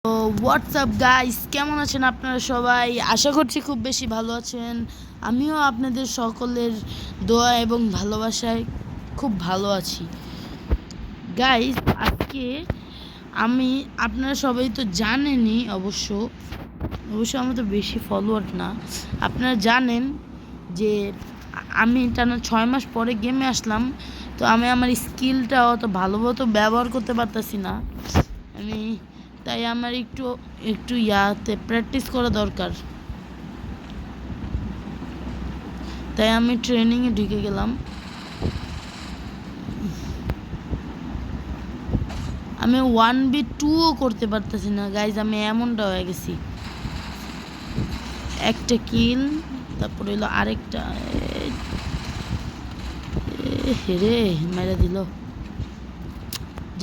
তো WhatsApp guys, কেমন আছেন আপনারা সবাই? আশা করছি খুব বেশি ভালো আছেন। আমিও আপনাদের সকলের দোয়া এবং ভালোবাসায় খুব ভালো আছি। গাইস, আজকে আপনারা সবাই তো জানেনই, অবশ্য আমার তো বেশি ফলোয়ার না। আপনারা জানেন যে আমি টানা 6 মাস পরে গেমে আসলাম। তো আমি আমার স্কিলটা অত ভালোমতো ব্যবহার করতে পারতেছি না। তাই আমার একটু একটু প্র্যাকটিস করা দরকার। তাই আমি ট্রেনিংয়ে ঢুকে গেলাম। আমি 1v2ও করতে পারতেছি না গাইজ, আমি এমনটা হয়ে গেছি। একটা কিল, তারপরে হলো আরেকটা। হেরে মেরে দিল।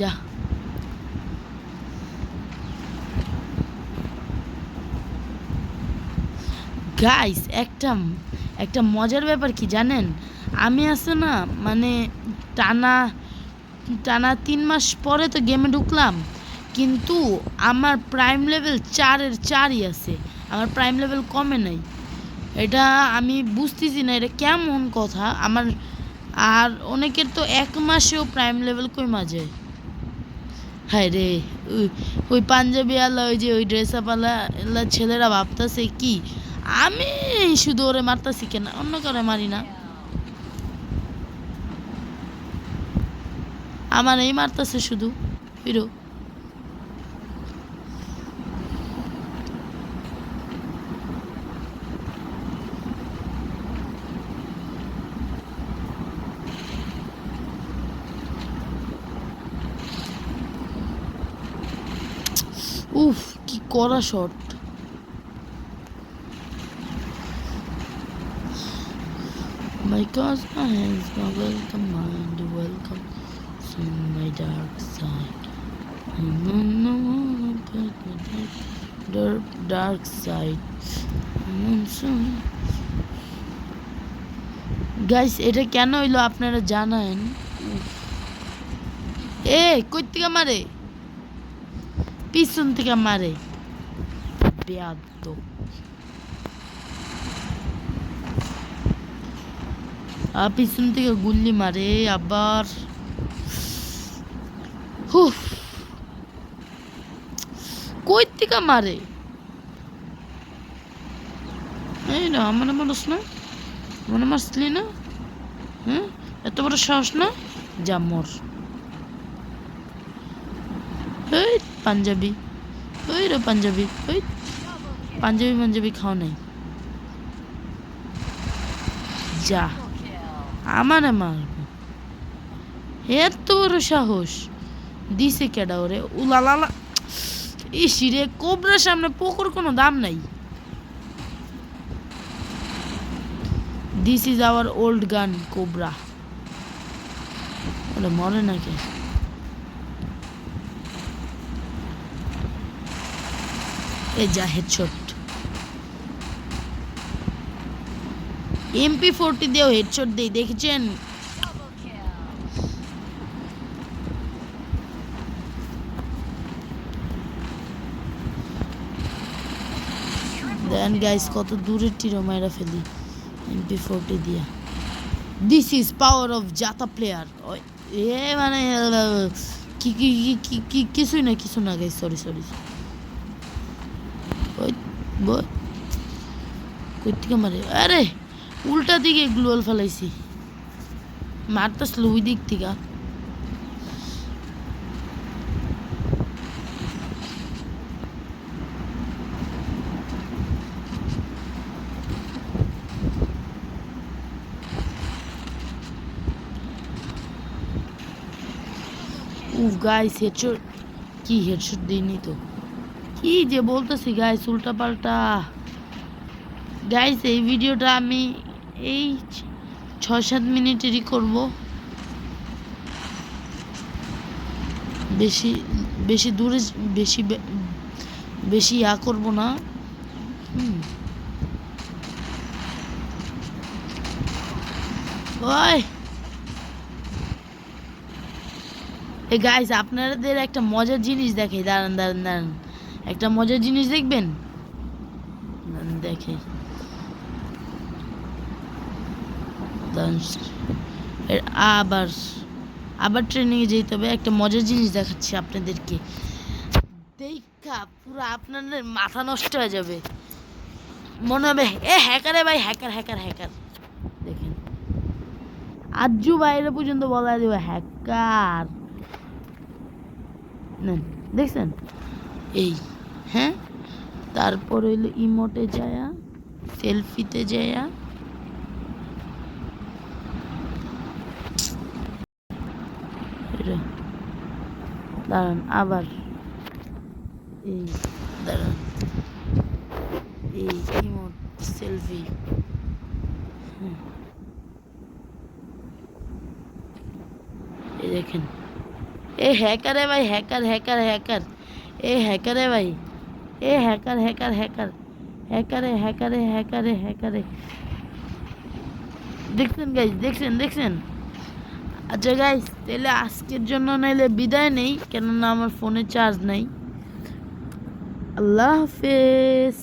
যা, গাইস, একটা মজার ব্যাপার কি জানেন? আমি আছে না, মানে টানা 3 মাস পরে তো গেমে ঢুকলাম, কিন্তু আমার প্রাইম লেভেল 4-এর 4ই আছে। আমার প্রাইম লেভেল কমে নাই। এটা আমি বুঝতেছি না, এটা কেমন কথা। আর অনেকের তো 1 মাসেও প্রাইম লেভেল কমা যায়। হায় রে, ওই পাঞ্জাবি আলা, ওই যে ওই ড্রেস আপ আলা ছেলেরা ভাবতেছে কি আমি শুধু ওরে মারতাছি, কেন অন্য কারে মারি না? আমার এই মারতাছে শুধু হিরো। উফ, কি কড়া shot! Because my hands are welcome, mind welcome to my dark side. Dark side. Guys, এটা কেন হইলো আপনারা জানেন? কই থেকে মারে? পিছন থেকে মারে, বেয়াদব। পিছন থেকে গুল্লি মারে আবার। কই থেকে মারে? এই না, আমার মানুষ না, মনে মারছিলি না? হ্যাঁ, এত বড় সাহস না? যা মর। এই পাঞ্জাবি, ওই রে পাঞ্জাবি, ওই পাঞ্জাবি খাও নাই। যা, আমারে মারবো? এত বড় সাহস দিছে কেডা ওরে? উলালালা, ইসিরে, কোবরার সামনে পোকর কোনো দাম নাই। দিস ইজ আওয়ার ওল্ড গান কোবরা। ওরে মরে নাকি? এ যা, হেডশট। MP40 দিয়েও হেডশট দেই, দেখেছেন? দেন গাইস, কত দূরের টিরো মাইরা ফেলি MP40 দিয়া। দিস ইজ পাওয়ার অফ জাতা প্লেয়ার। মানে কি কি কি কি কিছু না গাইস, সরি। ওই বই কই থেকে মারে? আরে উল্টা দিকে গ্লোয়াল ফেলাইছি, মারতাছিল ওই দিক থেকে। উফ গাইস, হেডশট! কি হেডশট দিইনি তো, কি যে বলতেছি গাইস, উল্টা পাল্টা। গাইস, এই ভিডিওটা আমি এই 6-7 মিনিটেরই করব, বেশি দূরে বেশি করব না। ওই গাইস, আপনাদের একটা মজার জিনিস দেখাই, দাঁড়ান। একটা মজার জিনিস দেখবেন, দেখে আবার আবার ট্রেনিংয়ে যেতে হবে। একটা মজার জিনিস দেখাচ্ছি আপনাদেরকে, দেখা পুরো আপনাদের মাথা নষ্ট হয়ে যাবে, মনে হবে এ হ্যাকারে ভাই, হ্যাকার হ্যাকার হ্যাকার। দেখেন আজু বাইরে পর্যন্ত বলা দেবে হ্যাকার, দেখছেন এই। হ্যাঁ, তারপর হইলো ইমোটে যায়া, সেলফিতে যায়া, দাঁড়ান আবার এই, দাঁড়ান এই ইমোট সেলফি, এই দেখেন এ হ্যাকারে ভাই, হ্যাকার হ্যাকার হ্যাকার, এ হ্যাকারে ভাই, এ হ্যাকার হ্যাকার হ্যাকার, হ্যাকারে হ্যাকারে হ্যাকারে হ্যাকারে। দেখছেন গাইস, দেখছেন দেখছেন। আচ্ছা গাইস, তাহলে আজকের জন্য নাইলে বিদায় নেই, কেননা আমার ফোনে চার্জ নাই। আল্লাহ হাফেজ।